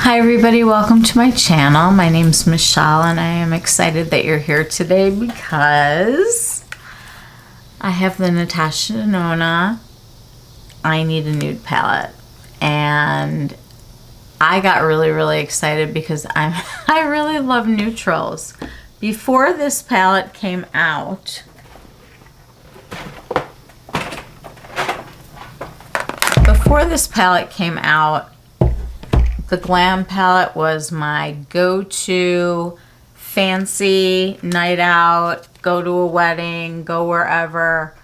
Hi everybody, welcome to my channel. My name's Michelle and I am excited that you're here today because I have the Natasha Denona I Need a Nude palette, and I got really excited because I really love neutrals. Before this palette came out, the Glam palette was my go-to fancy night out, go to a wedding, go wherever.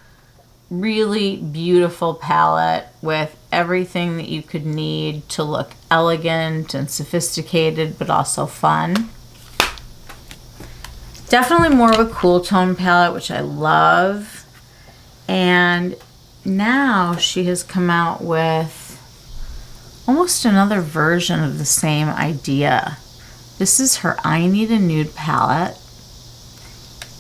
Really beautiful palette with everything that you could need to look elegant and sophisticated, but also fun. Definitely more of a cool tone palette, which I love. And now she has come out with almost another version of the same idea. This is her I Need a Nude palette.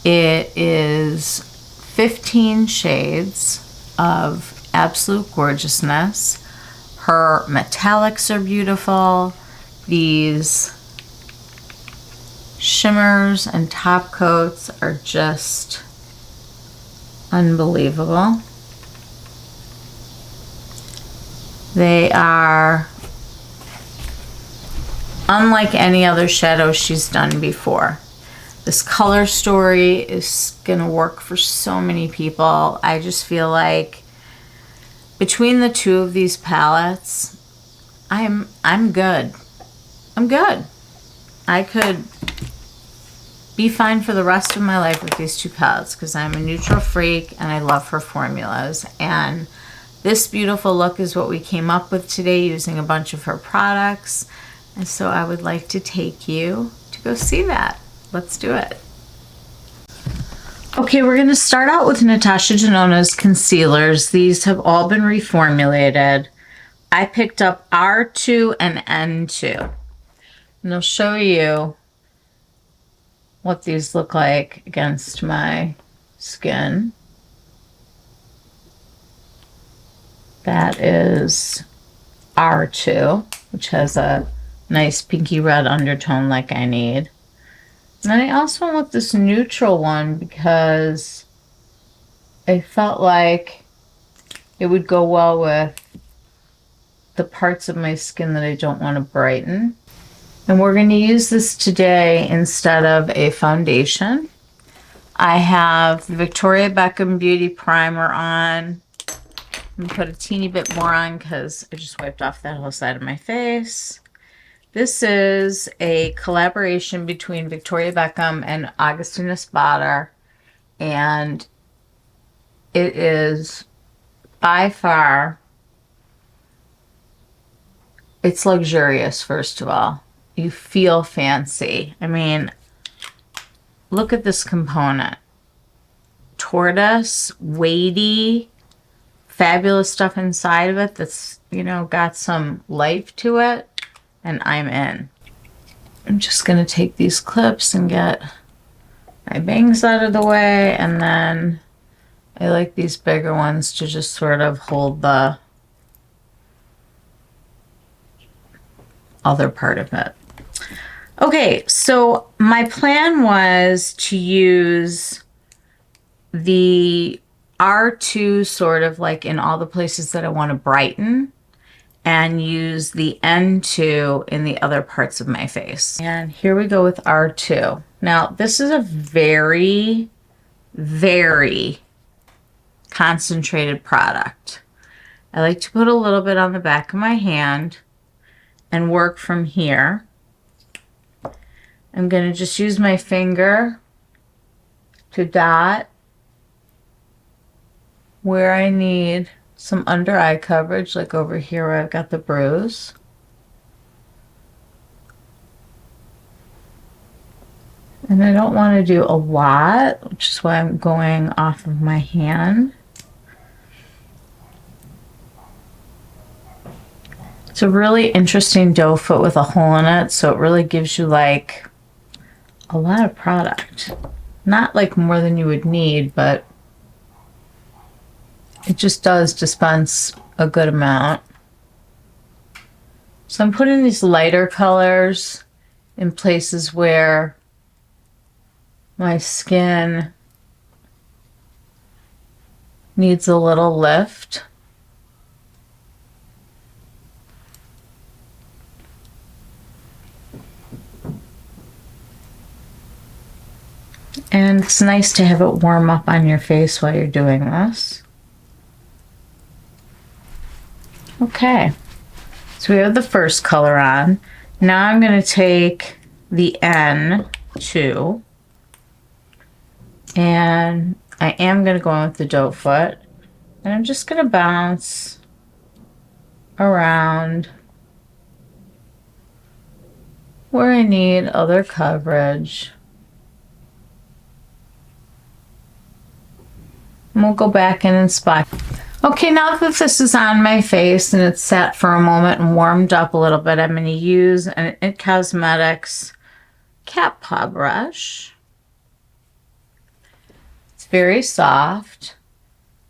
It is 15 shades of absolute gorgeousness. Her metallics are beautiful. These shimmers and top coats are just unbelievable. They are unlike any other shadow she's done before. This color story is gonna work for so many people. I just feel like between the two of these palettes, I'm good. I'm good. I could be fine for the rest of my life with these two palettes because I'm a neutral freak and I love her formulas. And this beautiful look is what we came up with today using a bunch of her products. And so I would like to take you to go see that. Let's do it. Okay, we're going to start out with Natasha Denona's concealers. These have all been reformulated. I picked up R2 and N2. And I'll show you what these look like against my skin. That is R2, which has a nice pinky red undertone like I need. And then I also went with this neutral one because I felt like it would go well with the parts of my skin that I don't want to brighten. And we're going to use this today instead of a foundation. I have the Victoria Beckham Beauty Primer on. I'm going to put a teeny bit more on because I just wiped off that whole side of my face. This is a collaboration between Victoria Beckham and Augustina Spada, and it is by far, it's luxurious. First of all, you feel fancy. I mean, look at this component. Tortoise, weighty, fabulous stuff inside of it that's, you know, got some life to it, and I'm in. I'm just going to take these clips and get my bangs out of the way, and then I like these bigger ones to just sort of hold the other part of it. Okay, so my plan was to use the R2 sort of like in all the places that I want to brighten, and use the N2 in the other parts of my face. And here we go with R2. Now, this is a very concentrated product. I like to put a little bit on the back of my hand and work from here. I'm going to just use my finger to dot where I need some under eye coverage, like over here where I've got the bruise. And I don't want to do a lot, which is why I'm going off of my hand. It's a really interesting doe foot with a hole in it, so it really gives you like a lot of product. Not like more than you would need, but it just does dispense a good amount. So I'm putting these lighter colors in places where my skin needs a little lift. And it's nice to have it warm up on your face while you're doing this. Okay, so we have the first color on. Now I'm going to take the N2, and I am going to go in with the doe foot, and I'm just going to bounce around where I need other coverage. And we'll go back in and spot. Okay, now that this is on my face and it's sat for a moment and warmed up a little bit, I'm going to use an IT Cosmetics cat paw brush. It's very soft.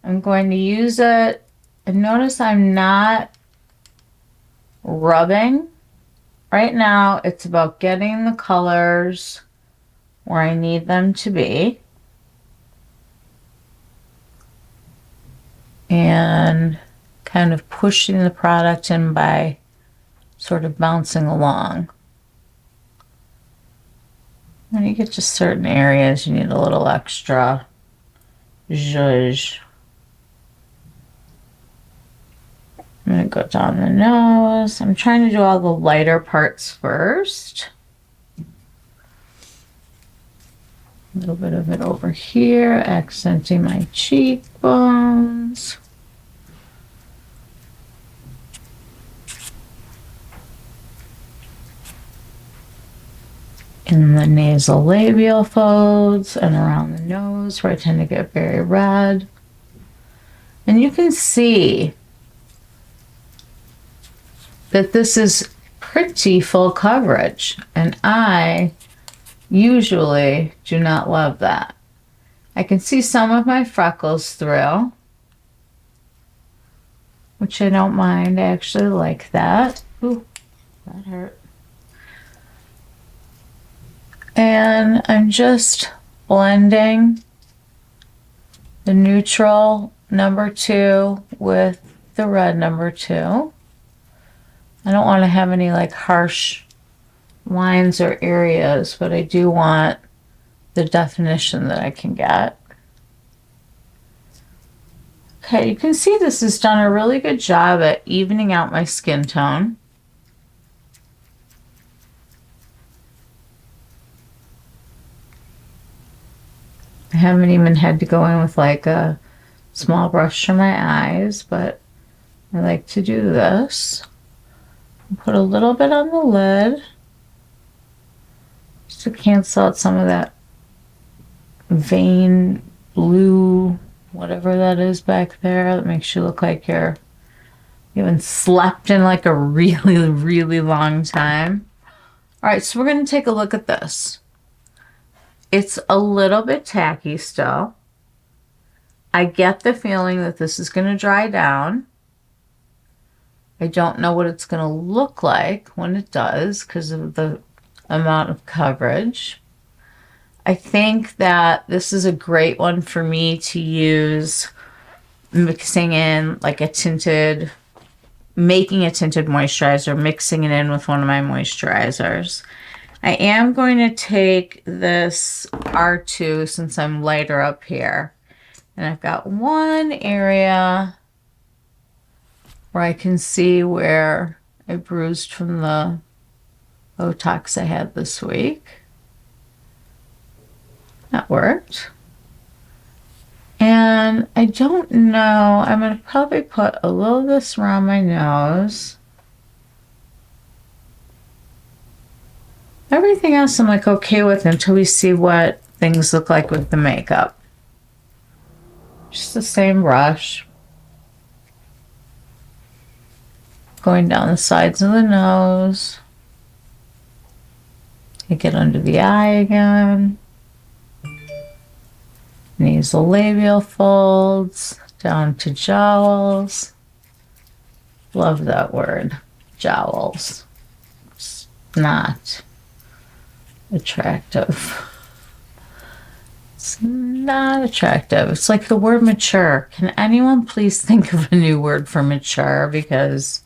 I'm going to use it, and notice I'm not rubbing. Right now, it's about getting the colors where I need them to be. And kind of pushing the product in by sort of bouncing along. When you get to certain areas, you need a little extra zhuzh. I'm going to go down the nose. I'm trying to do all the lighter parts first. A little bit of it over here, accenting my cheekbones. In the nasal labial folds and around the nose where I tend to get very red. And you can see that this is pretty full coverage, and I usually do not love that. I can see some of my freckles through, which I don't mind. I actually like that. Ooh, that hurt. And I'm just blending the neutral number 2 with the red number 2. I don't want to have any like harsh lines or areas, but I do want the definition that I can get. Okay, you can see this has done a really good job at evening out my skin tone. I haven't even had to go in with like a small brush for my eyes, but I like to do this. Put a little bit on the lid just to cancel out some of that vein blue, whatever that is back there, that makes you look like you haven't slept in like a really, really long time. All right, so we're going to take a look at this. It's a little bit tacky still. I get the feeling that this is going to dry down. I don't know what it's going to look like when it does because of the amount of coverage. I think that this is a great one for me to use mixing in like a tinted, making a tinted moisturizer, mixing it in with one of my moisturizers. I am going to take this R2 since I'm lighter up here. And I've got one area where I can see where I bruised from the Botox I had this week. That worked. And I don't know, I'm going to probably put a little of this around my nose. Everything else I'm like okay with until we see what things look like with the makeup. Just the same brush. Going down the sides of the nose. You get under the eye again. Nasal labial folds, down to jowls. Love that word. jowls. It's not attractive. It's not attractive. It's like the word mature. Can anyone please think of a new word for mature? Because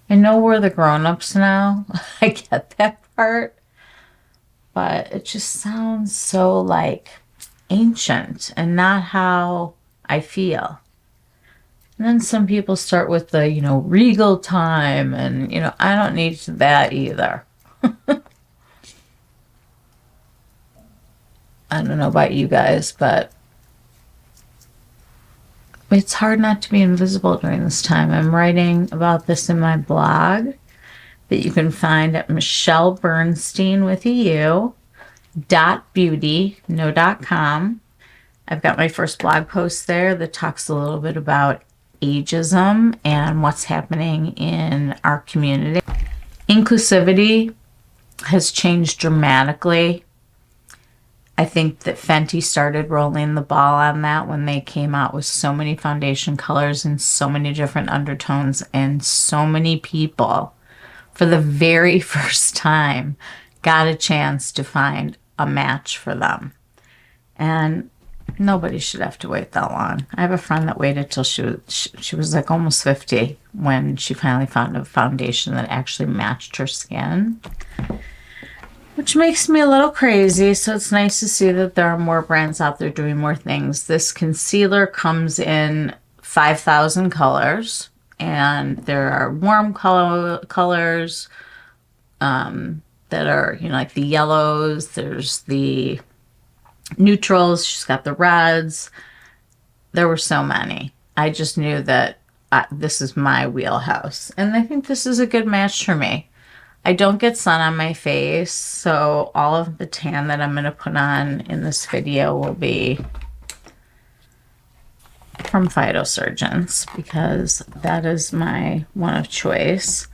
I know we're the grown-ups now. I get that part. But it just sounds so like ancient and not how I feel. And then some people start with the, you know, regal time, and, you know, I don't need that either. I don't know about you guys, but it's hard not to be invisible during this time. I'm writing about this in my blog that you can find at Michelle Bernstein with a U, .beauty, no .com. I've got my first blog post there that talks a little bit about ageism and what's happening in our community. Inclusivity has changed dramatically. I think that Fenty started rolling the ball on that when they came out with so many foundation colors and so many different undertones, and so many people for the very first time got a chance to find a match for them. And nobody should have to wait that long. I have a friend that waited till she was like almost 50 when she finally found a foundation that actually matched her skin, which makes me a little crazy. So it's nice to see that there are more brands out there doing more things. This concealer comes in 5,000 colors, and there are warm colors that are, you know, like the yellows. There's the neutrals. She's got the reds. There were so many. I just knew that this is my wheelhouse, and I think this is a good match for me. I don't get sun on my face, so all of the tan that I'm going to put on in this video will be from Phytosurgeons, because that is my one of choice.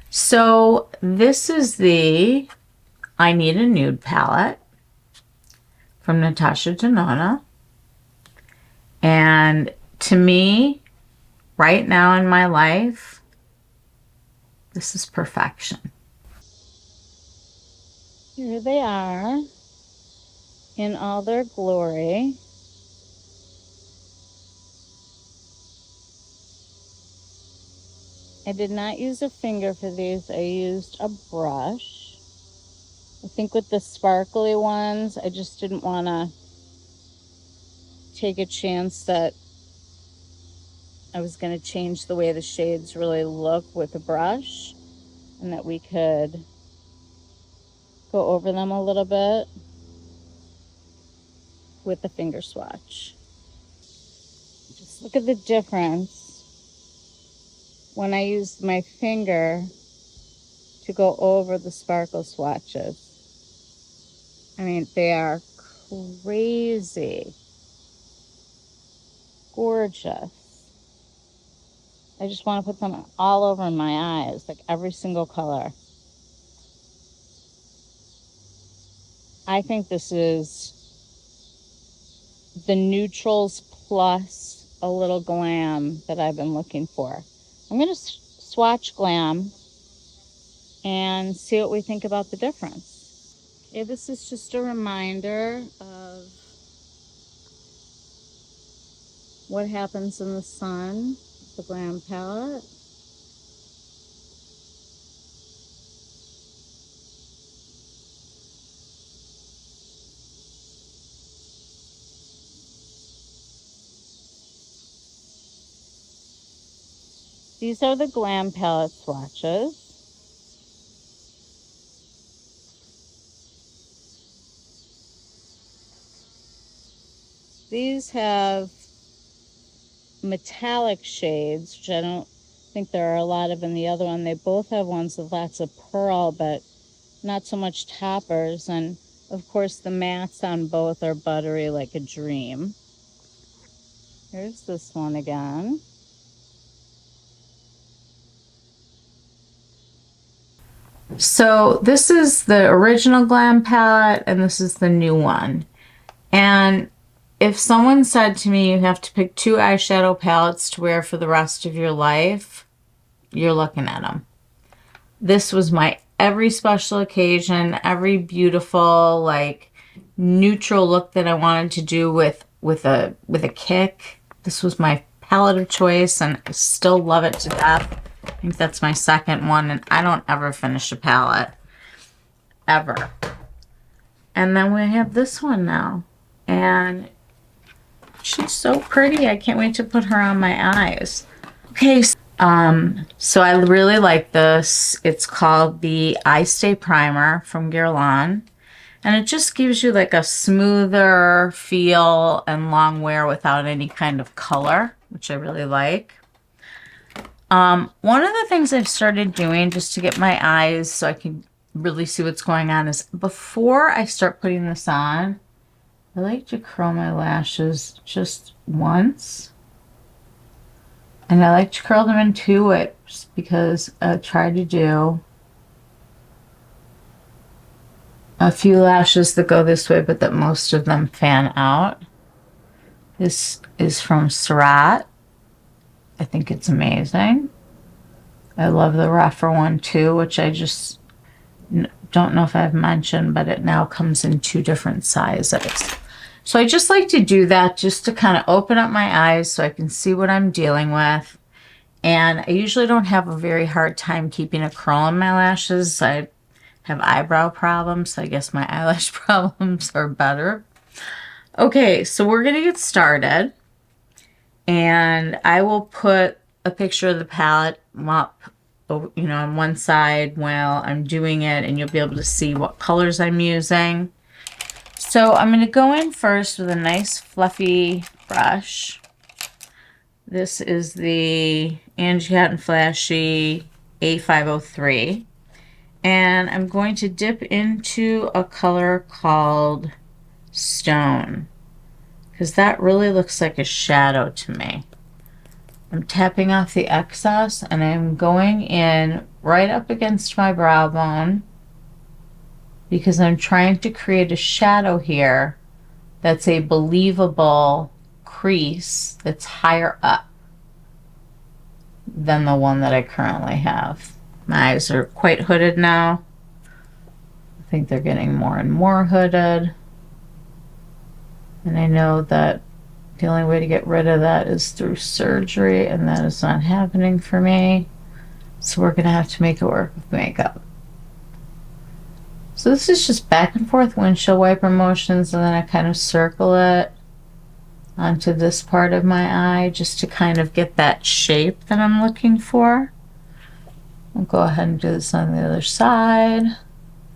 So this is the I Need a Nude palette from Natasha Denona. And to me, right now in my life, this is perfection. Here they are in all their glory. I did not use a finger for these. I used a brush. I think with the sparkly ones, I just didn't want to take a chance that I was going to change the way the shades really look with a brush, and that we could go over them a little bit with the finger swatch. Just look at the difference when I used my finger to go over the sparkle swatches. I mean, they are crazy gorgeous. I just want to put them all over my eyes, like every single color. I think this is the neutrals plus a little glam that I've been looking for. I'm going to swatch glam and see what we think about the difference. Okay, this is just a reminder of what happens in the sun, the glam palette. These are the glam palette swatches. These have metallic shades, which I don't think there are a lot of in the other one. They both have ones with lots of pearl, but not so much toppers. And of course the mattes on both are buttery like a dream. Here's this one again. So this is the original glam palette and this is the new one. And if someone said to me you have to pick 2 eyeshadow palettes to wear for the rest of your life, you're looking at them. This was my every special occasion, every beautiful, like, neutral look that I wanted to do with a kick. This was my palette of choice, and I still love it to death. I think that's my second one, and I don't ever finish a palette. Ever. And then we have this one now. And she's so pretty. I can't wait to put her on my eyes. Okay, so I really like this. It's called the Eye Stay Primer from Guerlain. And it just gives you like a smoother feel and long wear without any kind of color, which I really like. One of the things I've started doing just to get my eyes so I can really see what's going on is before I start putting this on, I like to curl my lashes just once. And I like to curl them in 2 whips because I try to do a few lashes that go this way, but that most of them fan out. This is from Surratt. I think it's amazing. I love the rougher one too, which I just don't know if I've mentioned, but it now comes in 2 different sizes. So I just like to do that just to kind of open up my eyes so I can see what I'm dealing with. And I usually don't have a very hard time keeping a curl in my lashes. I have eyebrow problems, so I guess my eyelash problems are better. Okay, so we're going to get started. And I will put a picture of the palette up, you know, on one side while I'm doing it, and you'll be able to see what colors I'm using. So I'm going to go in first with a nice fluffy brush. This is the Angie Hot and Flashy A503. And I'm going to dip into a color called Stone, because that really looks like a shadow to me. I'm tapping off the excess, and I'm going in right up against my brow bone because I'm trying to create a shadow here that's a believable crease that's higher up than the one that I currently have. My eyes are quite hooded now. I think they're getting more and more hooded. And I know that the only way to get rid of that is through surgery, and that is not happening for me. So we're going to have to make it work with makeup. So this is just back and forth windshield wiper motions, and then I kind of circle it onto this part of my eye just to kind of get that shape that I'm looking for. I'll go ahead and do this on the other side.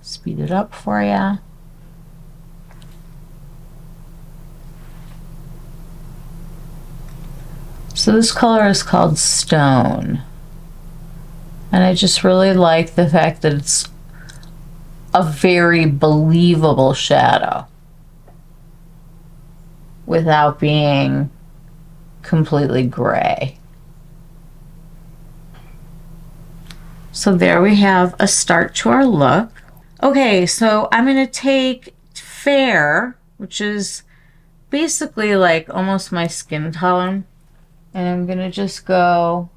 Speed it up for you. So this color is called Stone. And I just really like the fact that it's a very believable shadow without being completely gray. So there we have a start to our look. Okay, so I'm going to take Fair, which is basically like almost my skin tone, and I'm going to just go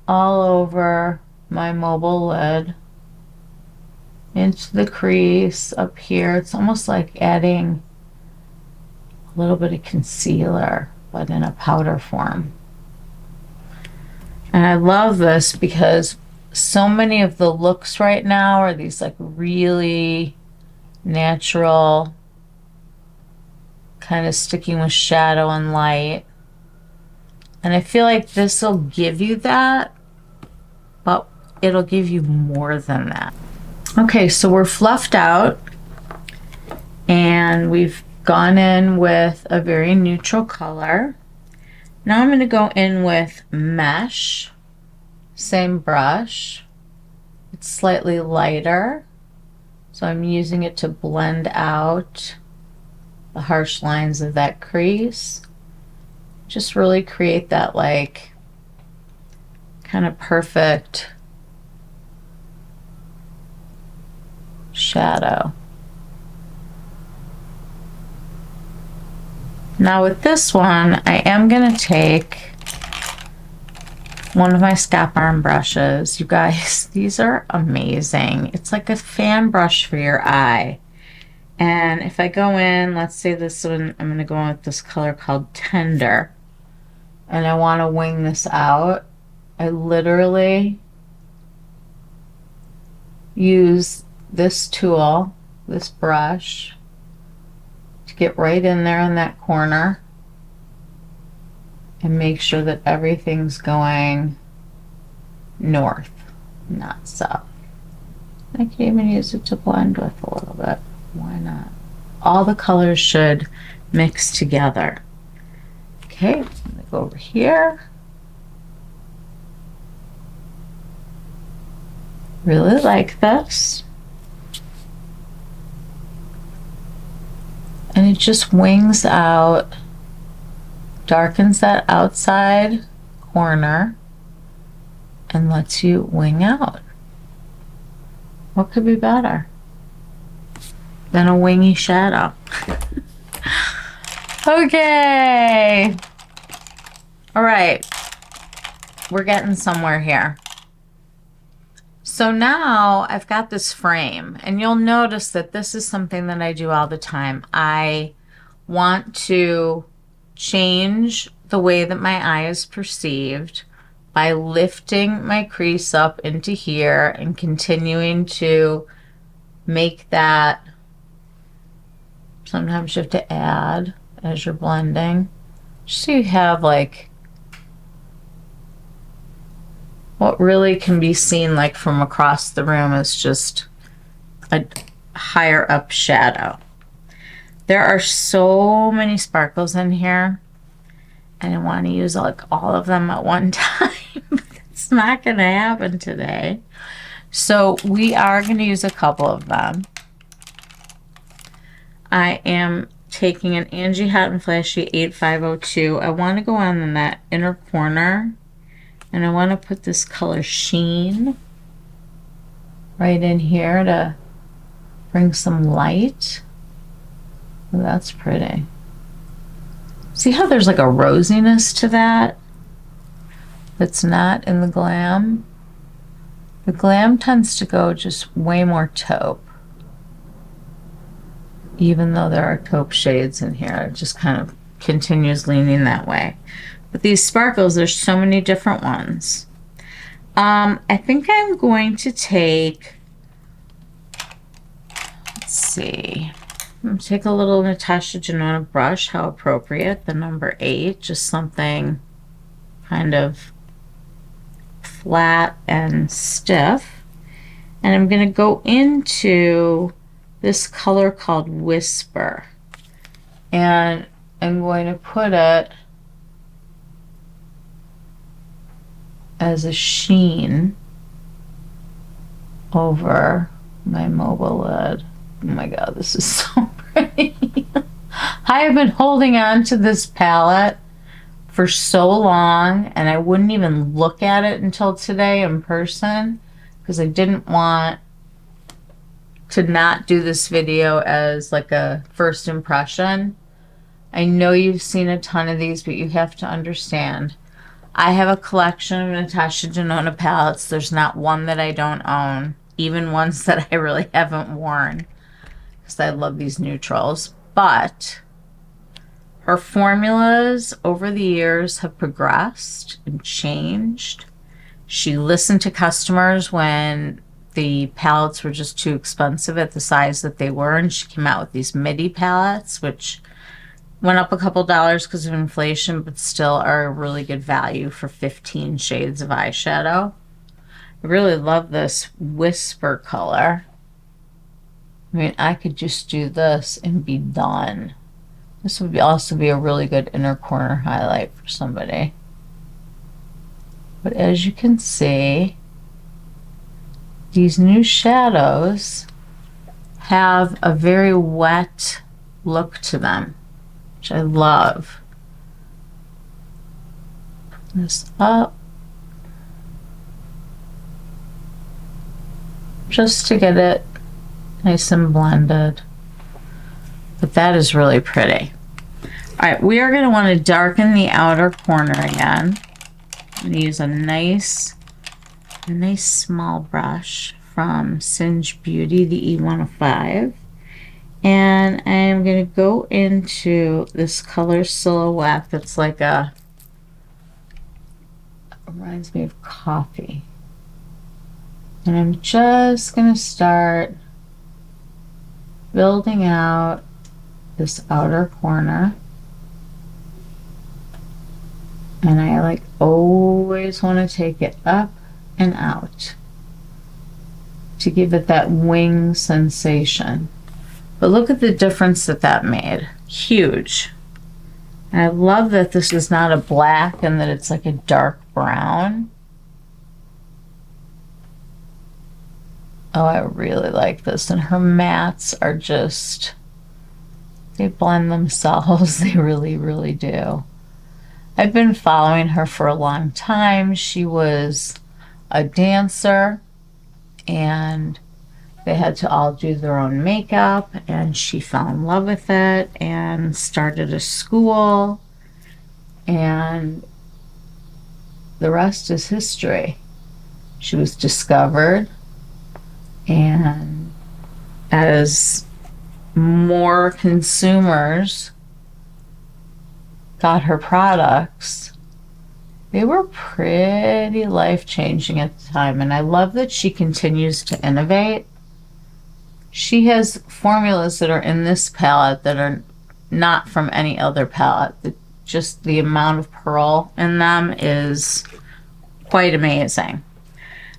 all over my mobile lid into the crease up here. It's almost like adding a little bit of concealer, but in a powder form. And I love this because so many of the looks right now are these like really natural, kind of sticking with shadow and light. And I feel like this will give you that, but it'll give you more than that. Okay, so we're fluffed out, and we've gone in with a very neutral color. Now I'm going to go in with Mesh, same brush. It's slightly lighter, so I'm using it to blend out the harsh lines of that crease. Just really create that like kind of perfect shadow. Now with this one, I am going to take one of my Scap Arm brushes. You guys, these are amazing. It's like a fan brush for your eye. And if I go in, let's say this one, I'm going to go in with this color called Tender. And I want to wing this out. I literally use this tool, this brush, to get right in there in that corner and make sure that everything's going north, not south. I can even use it to blend with a little bit. Why not? All the colors should mix together. Okay, I'm gonna go over here. Really like this. And it just wings out, darkens that outside corner, and lets you wing out. What could be better than a wingy shadow? Okay. All right. We're getting somewhere here. So now I've got this frame, and you'll notice that this is something that I do all the time. I want to change the way that my eye is perceived by lifting my crease up into here and continuing to make that. Sometimes you have to add as you're blending, just so you have like what really can be seen like from across the room is just a higher up shadow. There are so many sparkles in here, and I want to use like all of them at one time. It's not going to happen today. So we are going to use a couple of them. I am taking an Angie Hot and Flashy 8502. I want to go on in that inner corner, and I want to put this color Sheen right in here to bring some light. Oh, that's pretty. See how there's like a rosiness to that that's not in the Glam? The Glam tends to go just way more taupe. Even though there are taupe shades in here, it just kind of continues leaning that way. But these sparkles, there's so many different ones. I think I'm going to take, let's see, I'm going to take a little Natasha Denona brush, how appropriate, the number 8, just something kind of flat and stiff. And I'm going to go into this color called Whisper, and I'm going to put it as a sheen over my mobile lid. Oh my god, this is so pretty. I have been holding on to this palette for so long, and I wouldn't even look at it until today in person because I didn't want to not do this video as like a first impression. I know you've seen a ton of these, but you have to understand, I have a collection of Natasha Denona palettes. There's not one that I don't own, even ones that I really haven't worn, because I love these neutrals. But her formulas over the years have progressed and changed. She listened to customers when the palettes were just too expensive at the size that they were, and she came out with these midi palettes, which went up a couple dollars because of inflation, but still are a really good value for 15 shades of eyeshadow. I really love this Whisper color. I mean, I could just do this and be done. This would also be a really good inner corner highlight for somebody. But as you can see, these new shadows have a very wet look to them, which I love. Put this up just to get it nice and blended. But that is really pretty. All right, we are going to want to darken the outer corner again. I'm going to use a nice small brush from Singe Beauty, the E105. And I'm going to go into this color Silhouette that's like a, reminds me of coffee. And I'm just going to start building out this outer corner. And I like always want to take it up and out to give it that wing sensation. But look at the difference that that made. Huge. And I love that this is not a black and that it's like a dark brown. Oh, I really like this. And her mattes are just, they blend themselves. They really, really do. I've been following her for a long time. She was a dancer and they had to all do their own makeup, and she fell in love with it and started a school, and the rest is history. She was discovered, and as more consumers got her products, they were pretty life-changing at the time. And I love that she continues to innovate. She has formulas that are in this palette that are not from any other palette. Just the amount of pearl in them is quite amazing.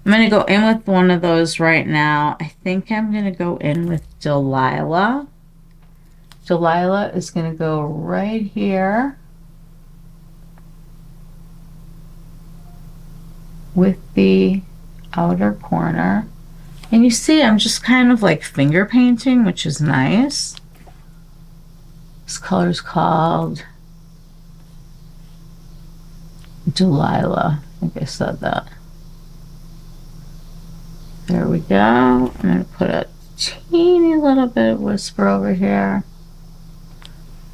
I'm going to go in with one of those right now. I think I'm going to go in with Delilah. Delilah is going to go right here with the outer corner. And you see, I'm just kind of like finger painting, which is nice. This color is called Delilah. I think I said that. There we go. I'm going to put a teeny little bit of whisper over here,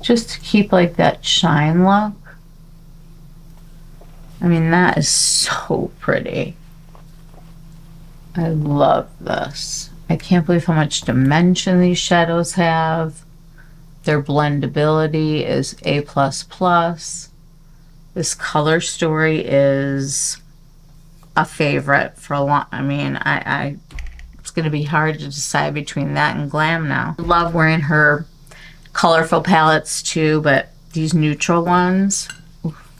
just to keep like that shine look. I mean, that is so pretty. I love this. I can't believe how much dimension these shadows have. Their blendability is A++. This color story is a favorite for a long, I mean, it's going to be hard to decide between that and Glam now. I love wearing her colorful palettes too, but these neutral ones,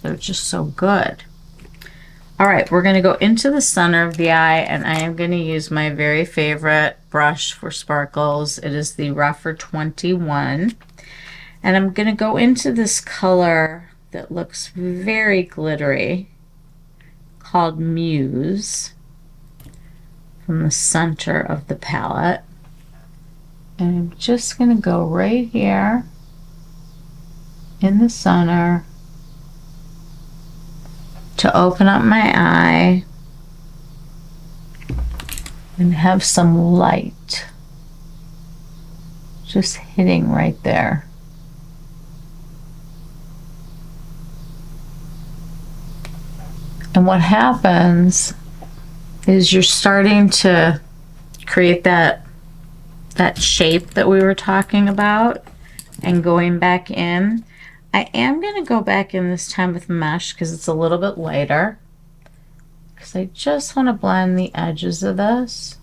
they're just so good. All right, we're going to go into the center of the eye, and I am going to use my very favorite brush for sparkles. It is the Rougher 21, and I'm going to go into this color that looks very glittery called Muse from the center of the palette. And I'm just going to go right here in the center to open up my eye and have some light just hitting right there. And what happens is you're starting to create that shape that we were talking about and going back in. I am going to go back in this time with mesh because it's a little bit lighter, because I just want to blend the edges of this.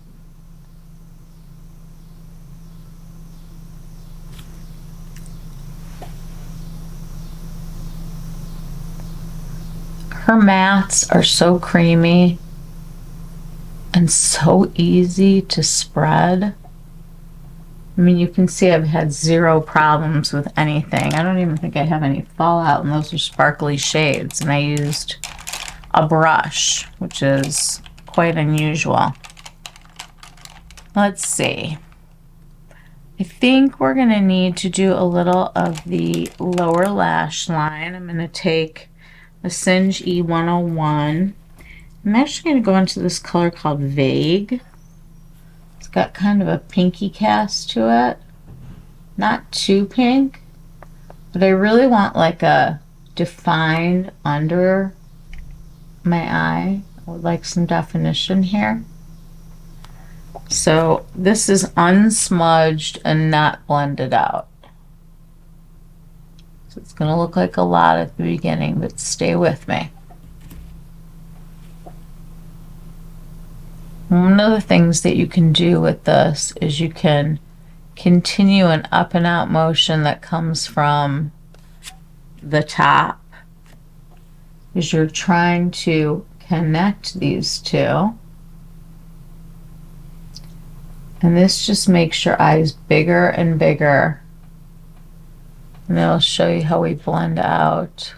Her mattes are so creamy and so easy to spread. I mean, you can see I've had zero problems with anything. I don't even think I have any fallout, and those are sparkly shades. And I used a brush, which is quite unusual. Let's see. I think we're going to need to do a little of the lower lash line. I'm going to take a Singe E101. I'm actually going to go into this color called Vague. It's got kind of a pinky cast to it. Not too pink, but I really want like a defined under my eye. I would like some definition here. So this is unsmudged and not blended out. So it's going to look like a lot at the beginning, but stay with me. One of the things that you can do with this is you can continue an up and out motion that comes from the top, as you're trying to connect these two. And this just makes your eyes bigger and bigger. And it'll show you how we blend out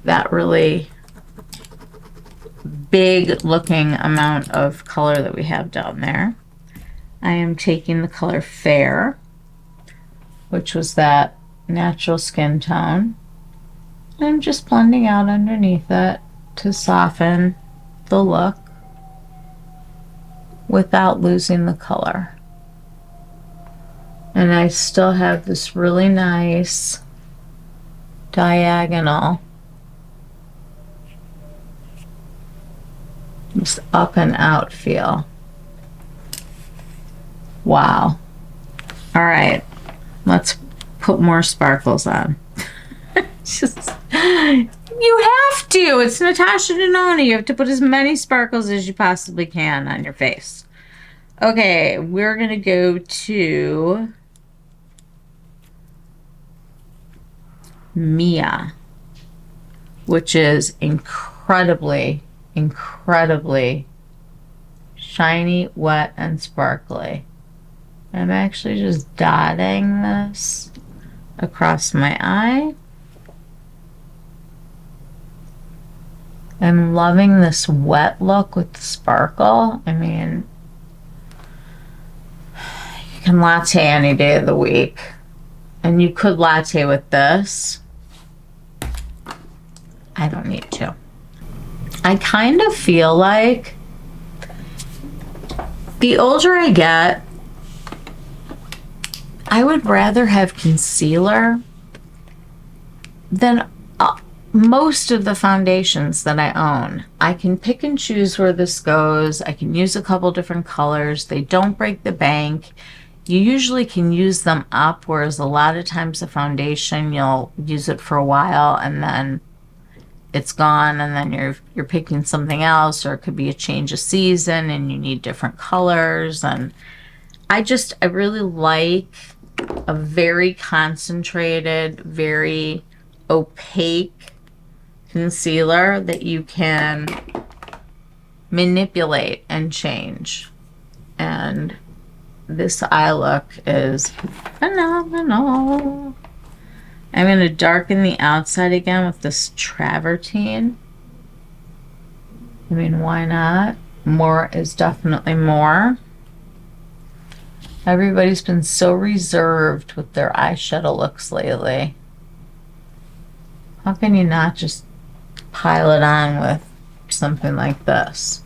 that really big looking amount of color that we have down there. I am taking the color Fair, which was that natural skin tone. And I'm just blending out underneath it to soften the look without losing the color. And I still have this really nice diagonal, just up and out feel. Wow. All right, let's put more sparkles on. Just, you have to. It's Natasha Denona. You have to put as many sparkles as you possibly can on your face. Okay, we're gonna go to Mia, which is incredibly, incredibly shiny, wet, and sparkly. I'm actually just dotting this across my eye. I'm loving this wet look with the sparkle. I mean, you can latte any day of the week. And you could latte with this. I don't need to. I kind of feel like the older I get, I would rather have concealer than most of the foundations that I own. I can pick and choose where this goes. I can use a couple different colors. They don't break the bank. You usually can use them up, whereas a lot of times the foundation, you'll use it for a while and then it's gone, and then you're picking something else, or it could be a change of season and you need different colors. And I really like a very concentrated, very opaque concealer that you can manipulate and change. And this eye look is phenomenal. I'm going to darken the outside again with this travertine. I mean, why not? More is definitely more. Everybody's been so reserved with their eyeshadow looks lately. How can you not just pile it on with something like this?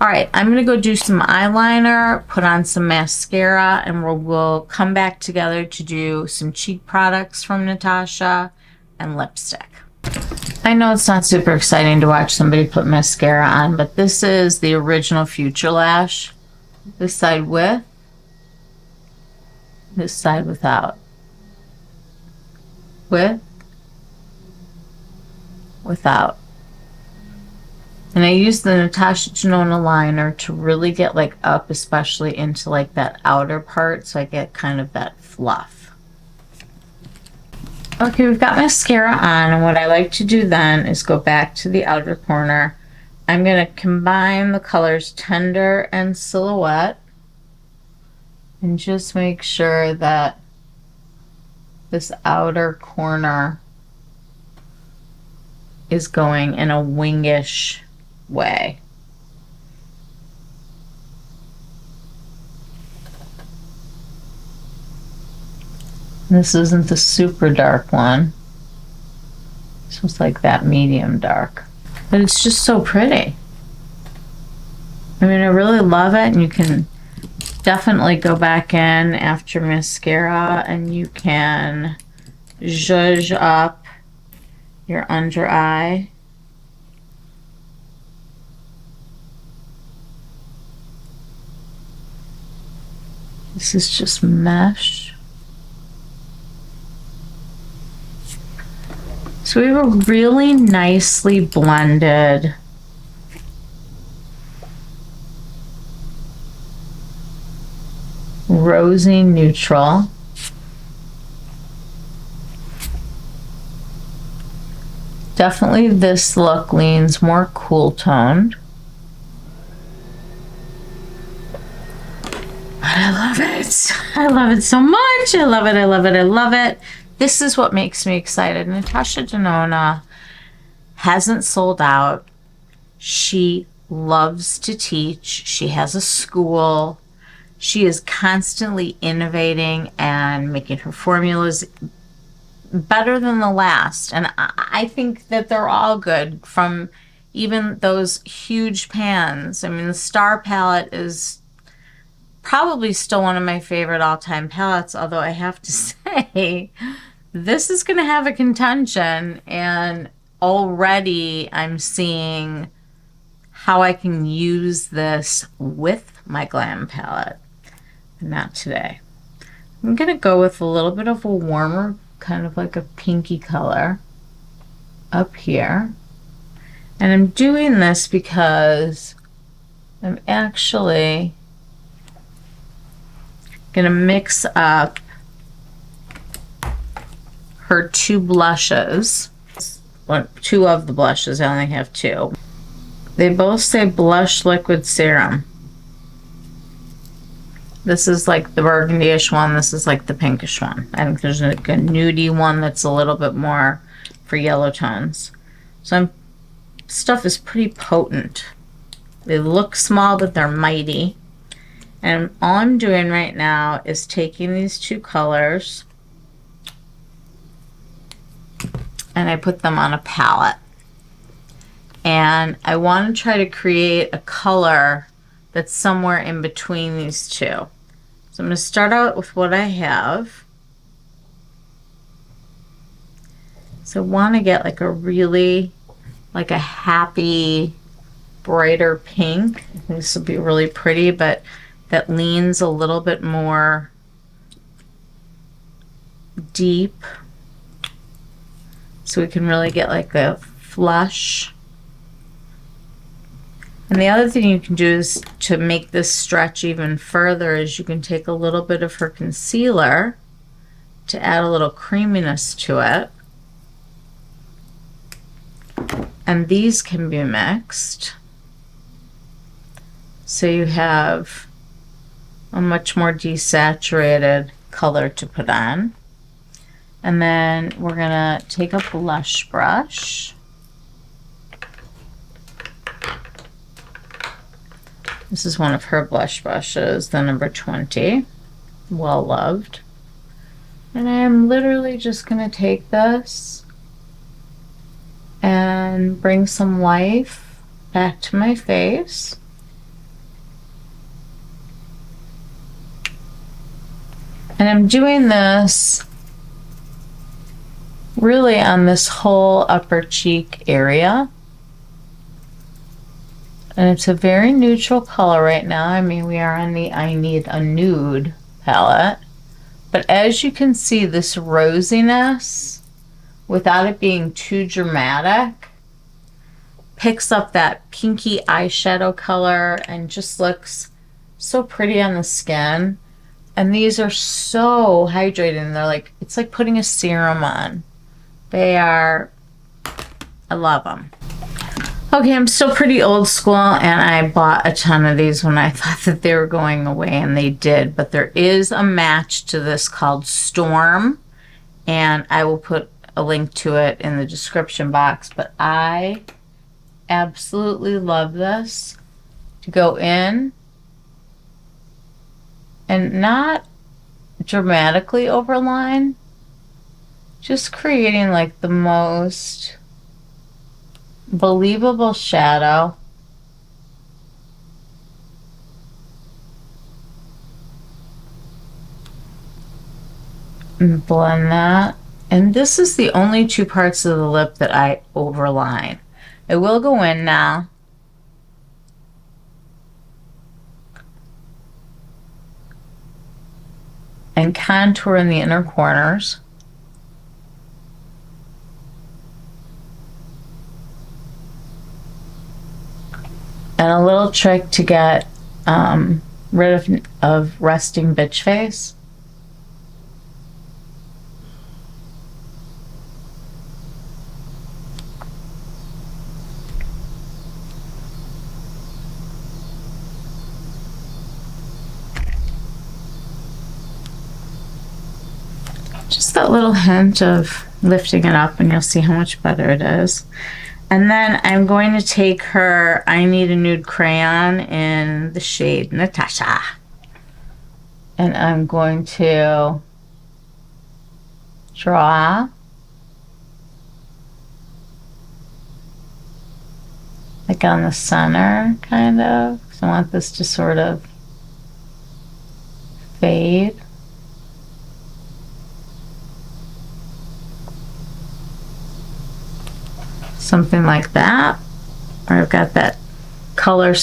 All right, I'm going to go do some eyeliner, put on some mascara, and we'll come back together to do some cheek products from Natasha and lipstick. I know it's not super exciting to watch somebody put mascara on, but this is the original Future Lash. This side with, this side without. With, without. And I use the Natasha Denona liner to really get like up, especially into like that outer part, so I get kind of that fluff. Okay, we've got mascara on, and what I like to do then is go back to the outer corner. I'm going to combine the colors Tender and Silhouette and just make sure that this outer corner is going in a wingish way. This isn't the super dark one. This was like that medium dark. But it's just so pretty. I mean, I really love it, and you can definitely go back in after mascara and you can zhuzh up your under eye This is just mesh. So we have a really nicely blended rosy neutral. Definitely this look leans more cool toned. I love it. I love it so much. I love it. I love it. I love it. This is what makes me excited. Natasha Denona hasn't sold out. She loves to teach. She has a school. She is constantly innovating and making her formulas better than the last. And I think that they're all good, from even those huge pans. I mean, the Star palette is probably still one of my favorite all-time palettes, although I have to say, this is going to have a contention, and already I'm seeing how I can use this with my glam palette. Not today. I'm going to go with a little bit of a warmer, kind of like a pinky color up here. And I'm doing this because I'm actually going to mix up her two blushes. Well, two of the blushes. I only have two. They both say Blush Liquid Serum. This is like the burgundy-ish one. This is like the pinkish one. I think there's like a nudie one that's a little bit more for yellow tones. So stuff is pretty potent. They look small, but they're mighty. And all I'm doing right now is taking these two colors and I put them on a palette. And I want to try to create a color that's somewhere in between these two. So I'm going to start out with what I have. So I want to get like a really, like a happy, brighter pink. I think this will be really pretty, but that leans a little bit more deep. So we can really get like a flush. And the other thing you can do is to make this stretch even further is you can take a little bit of her concealer to add a little creaminess to it. And these can be mixed. So you have a much more desaturated color to put on. And then we're gonna take a blush brush. This is one of her blush brushes, the number 20, well loved. And I'm literally just gonna take this and bring some life back to my face. And I'm doing this really on this whole upper cheek area. And it's a very neutral color right now. I mean, we are on the I Need a Nude palette. But as you can see, this rosiness, without it being too dramatic, picks up that pinky eyeshadow color and just looks so pretty on the skin. And these are so hydrating. They're like, it's like putting a serum on. They are, I love them. Okay, I'm still pretty old school, and I bought a ton of these when I thought that they were going away, and they did. But there is a match to this called Storm, and I will put a link to it in the description box. But I absolutely love this to go in and not dramatically overline, just creating like the most believable shadow. And blend that. And this is the only two parts of the lip that I overline. I will go in now and contour in the inner corners. And a little trick to get rid of resting bitch face. Just that little hint of lifting it up, and you'll see how much better it is. And then I'm going to take her I Need a Nude crayon in the shade Natasha. And I'm going to draw like on the center, kind of, because I want this to sort of fade. Something like that. Or I've got that color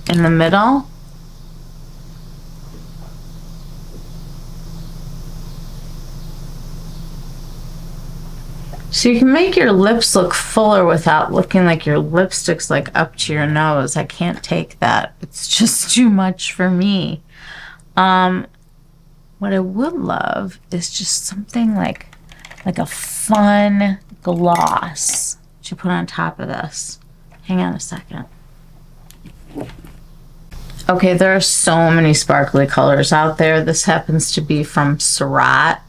in the middle. So you can make your lips look fuller without looking like your lipstick's like up to your nose. I can't take that. It's just too much for me. What I would love is just something like a fun gloss to put on top of this. Hang on a second. Okay, there are so many sparkly colors out there. This happens to be from Surat.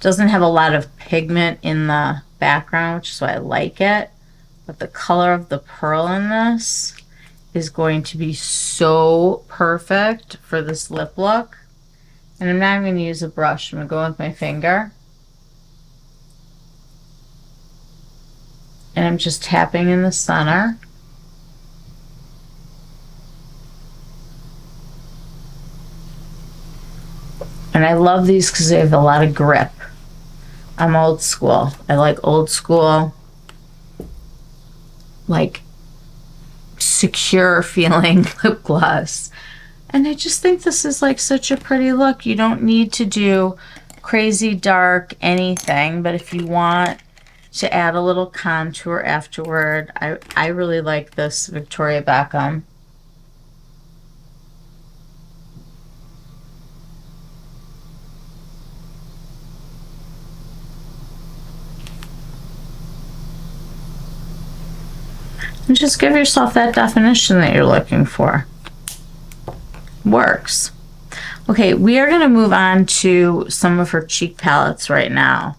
Doesn't have a lot of pigment in the background, which is why I like it. But the color of the pearl in this is going to be so perfect for this lip look. And I'm not even going to use a brush. I'm going to go with my finger. And I'm just tapping in the center. And I love these because they have a lot of grip. I'm old school. I like old school, like secure feeling lip gloss. And I just think this is like such a pretty look. You don't need to do crazy dark anything, but if you want to add a little contour afterward, I really like this Victoria Beckham. And just give yourself that definition that you're looking for. Works. Okay, we are going to move on to some of her cheek palettes right now.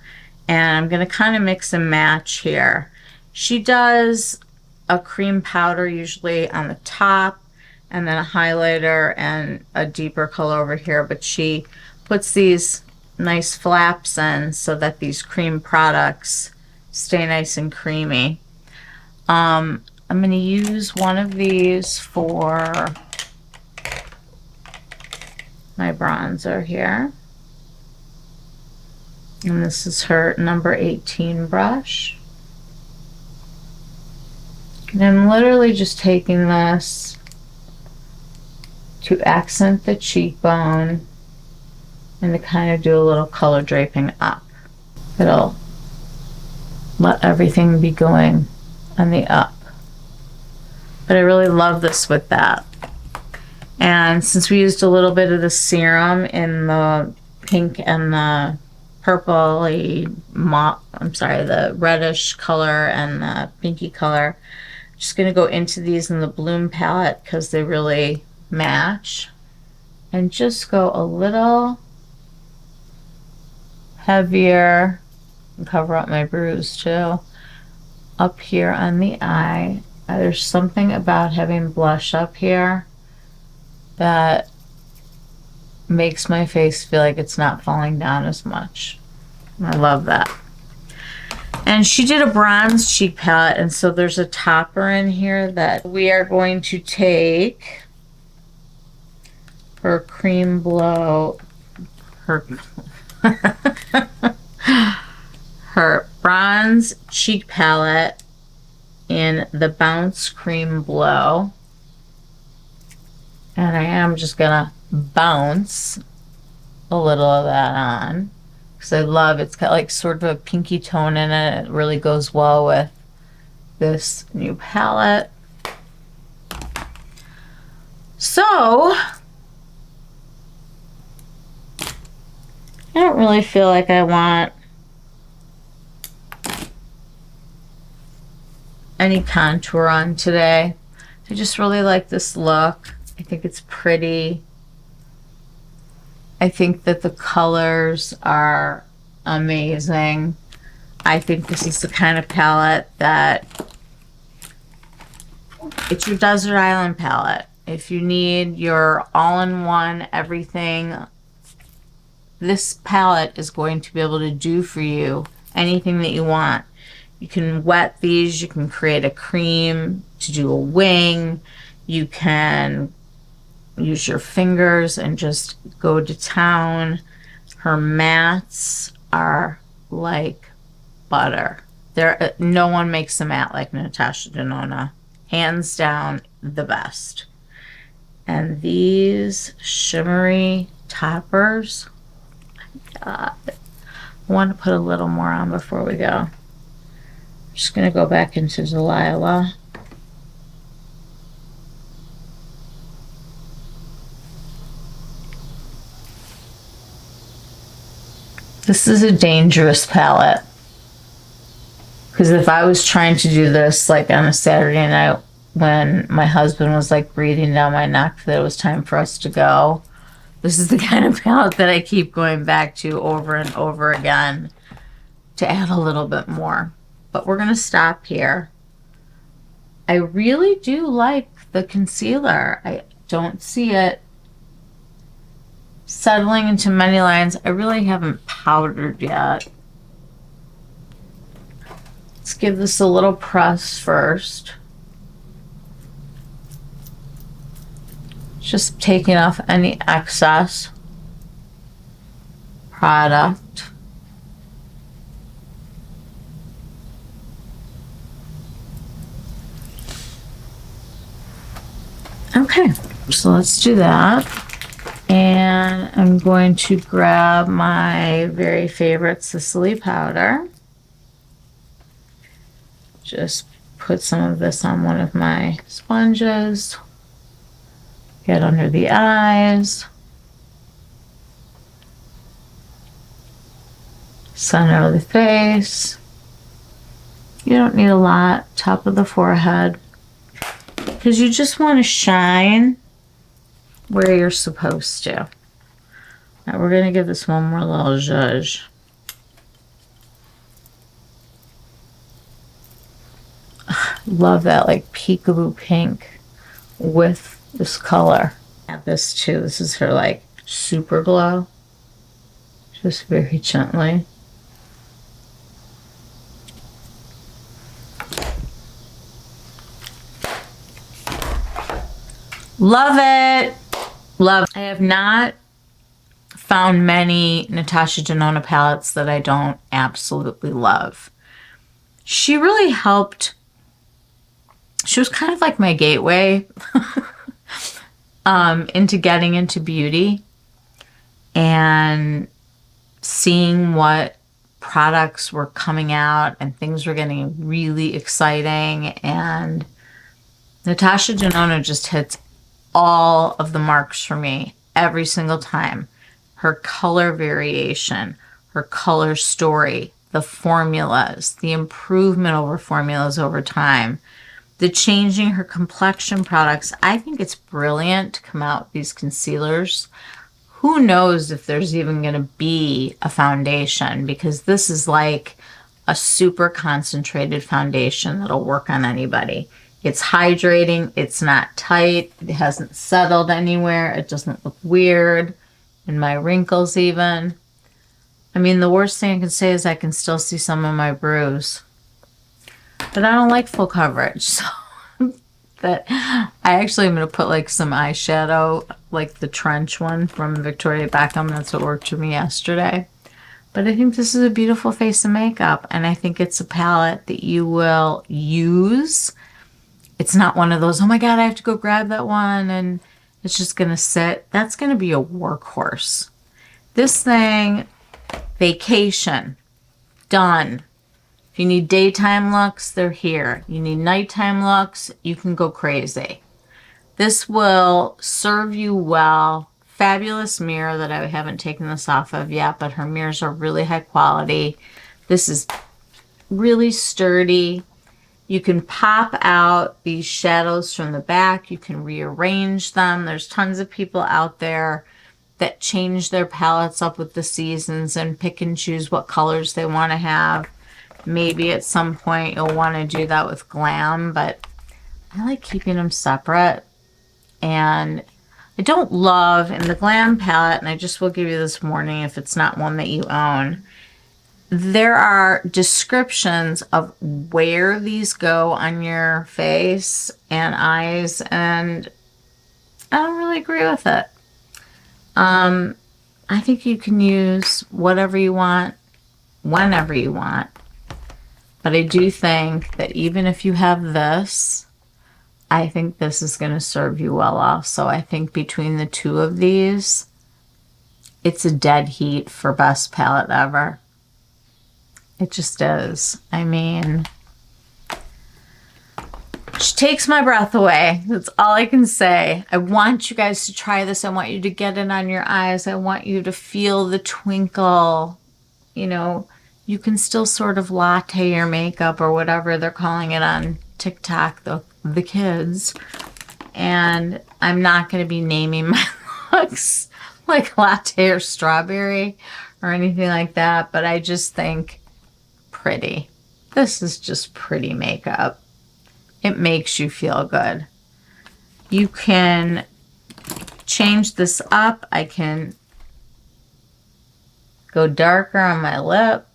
And I'm going to kind of mix and match here. She does a cream powder usually on the top, and then a highlighter and a deeper color over here. But she puts these nice flaps in so that these cream products stay nice and creamy. I'm going to use one of these for my bronzer here. And this is her number 18 brush. And I'm literally just taking this to accent the cheekbone and to kind of do a little color draping up. It'll let everything be going on the up. But I really love this with that. And since we used a little bit of the serum in the pink and the purpley, the reddish color and the pinky color, I'm just going to go into these in the Bloom palette because they really match. And just go a little heavier and cover up my bruise too. Up here on the eye. There's something about having blush up here that makes my face feel like it's not falling down as much. I love that. And she did a bronze cheek palette, and so there's a topper in here that we are going to take her cream blow, her her bronze cheek palette in the Bounce Cream Blow. And I am just gonna bounce a little of that on because I love it's got like sort of a pinky tone in it. It really goes well with this new palette. So I don't really feel like I want any contour on today. I just really like this look. I think it's pretty. I think that the colors are amazing. I think this is the kind of palette that it's your desert island palette. If you need your all-in-one everything, this palette is going to be able to do for you anything that you want. You can wet these, you can create a cream to do a wing, you can use your fingers and just go to town. Her mattes are like butter. No one makes a matte like Natasha Denona. Hands down, the best. And these shimmery toppers, God, I want to put a little more on before we go. Just gonna go back into Delilah. This is a dangerous palette because if I was trying to do this like on a Saturday night when my husband was like breathing down my neck that it was time for us to go, this is the kind of palette that I keep going back to over and over again to add a little bit more. But we're going to stop here. I really do like the concealer. I don't see it settling into many lines. I really haven't powdered yet. Let's give this a little press first. Just taking off any excess product. Okay, so let's do that. And I'm going to grab my very favorite Sicily powder. Just put some of this on one of my sponges. Get under the eyes. Center of the face. You don't need a lot. Top of the forehead. Because you just want to shine where you're supposed to. Now we're going to give this one more little zhuzh. Love that like peekaboo pink with this color. Add this too. This is her like super glow. Just very gently. Love it. Love it. I have not found many Natasha Denona palettes that I don't absolutely love. She really helped. She was kind of like my gateway into getting into beauty and seeing what products were coming out and things were getting really exciting. And Natasha Denona just hits all of the marks for me every single time. Her color variation, her color story, the formulas, the improvement over formulas over time, the changing her complexion products. I think it's brilliant to come out with these concealers. Who knows if there's even going to be a foundation, because this is like a super concentrated foundation that'll work on anybody. It's hydrating, it's not tight, it hasn't settled anywhere, it doesn't look weird in my wrinkles even. I mean, the worst thing I can say is I can still see some of my bruise. But I don't like full coverage, so that I actually am going to put like some eyeshadow, like the trench one from Victoria Beckham. That's what worked for me yesterday. But I think this is a beautiful face of makeup, and I think it's a palette that you will use. It's not one of those, oh my God, I have to go grab that one and it's just going to sit. That's going to be a workhorse. This thing, vacation, done. If you need daytime looks, they're here. You need nighttime looks, you can go crazy. This will serve you well. Fabulous mirror that I haven't taken this off of yet, but her mirrors are really high quality. This is really sturdy. You can pop out these shadows from the back. You can rearrange them. There's tons of people out there that change their palettes up with the seasons and pick and choose what colors they want to have. Maybe at some point you'll want to do that with Glam, but I like keeping them separate. And I don't love in the Glam palette, and I just will give you this warning if it's not one that you own, there are descriptions of where these go on your face and eyes, and I don't really agree with it. I think you can use whatever you want, whenever you want. But I do think that even if you have this, I think this is going to serve you well also. I think between the two of these, it's a dead heat for best palette ever. It just is. I mean, she takes my breath away. That's all I can say. I want you guys to try this. I want you to get it on your eyes. I want you to feel the twinkle. You know, you can still sort of latte your makeup or whatever they're calling it on TikTok, the kids. And I'm not going to be naming my looks like latte or strawberry or anything like that, but I just think pretty. This is just pretty makeup. It makes you feel good. You can change this up. I can go darker on my lip.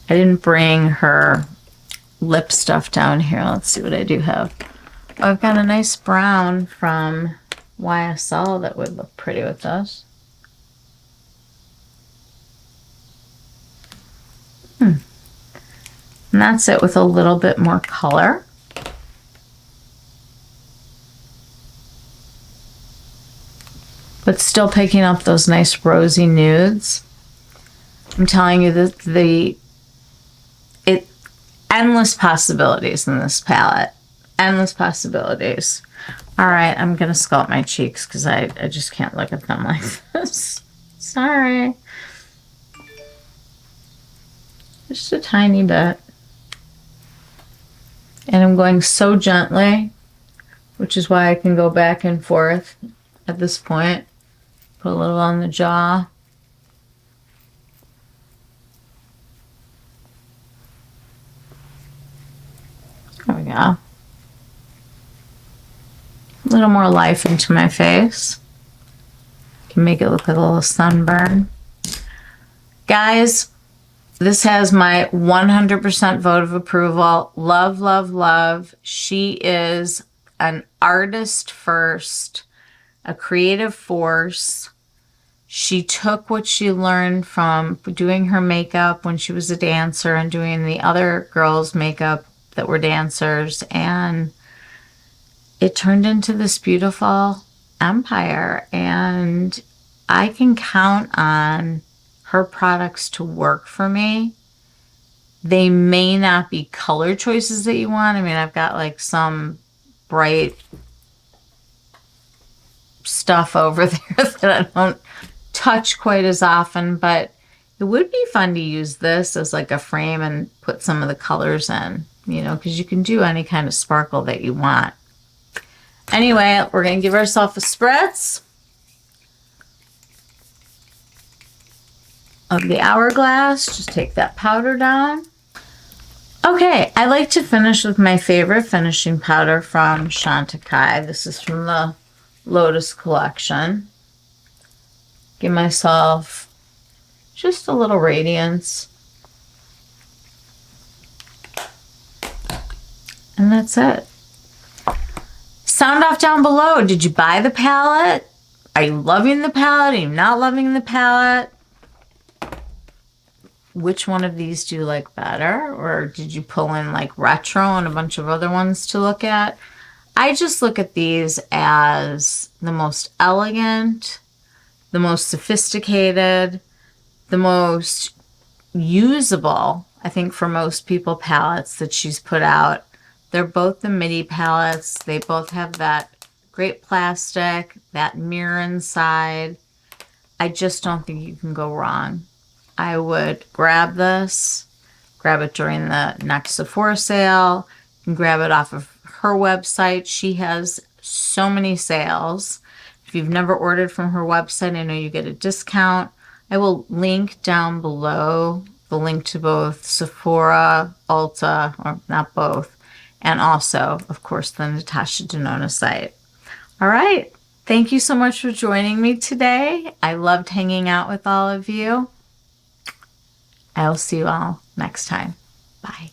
I didn't bring her lip stuff down here. Let's see what I do have. Oh, I've got a nice brown from YSL that would look pretty with this. And that's it with a little bit more color. But still picking up those nice rosy nudes. I'm telling you that endless possibilities in this palette. Endless possibilities. All right, I'm going to sculpt my cheeks because I just can't look at them like this. Sorry. Just a tiny bit. And I'm going so gently, which is why I can go back and forth at this point. Put a little on the jaw. There we go. A little more life into my face. Can make it look like a little sunburn. Guys, this has my 100% vote of approval. Love, love, love. She is an artist first, a creative force. She took what she learned from doing her makeup when she was a dancer and doing the other girls' makeup that were dancers, and it turned into this beautiful empire. And I can count on her products to work for me. They may not be color choices that you want. I mean, I've got like some bright stuff over there that I don't touch quite as often, but it would be fun to use this as like a frame and put some of the colors in, you know, because you can do any kind of sparkle that you want. Anyway, we're going to give ourselves a spritz of the Hourglass. Just take that powder down. Okay, I like to finish with my favorite finishing powder from Chantecaille. This is from the Lotus collection. Give myself just a little radiance. And that's it. Sound off down below. Did you buy the palette? Are you loving the palette? Are you not loving the palette? Which one of these do you like better? Or did you pull in like retro and a bunch of other ones to look at? I just look at these as the most elegant, the most sophisticated, the most usable, I think, for most people, palettes that she's put out. They're both the midi palettes. They both have that great plastic, that mirror inside. I just don't think you can go wrong. I would grab this, grab it during the next Sephora sale. You can grab it off of her website. She has so many sales. If you've never ordered from her website, I know you get a discount. I will link down below the link to both Sephora, Ulta, or not both, and also, of course, the Natasha Denona site. All right. Thank you so much for joining me today. I loved hanging out with all of you. I will see you all next time. Bye.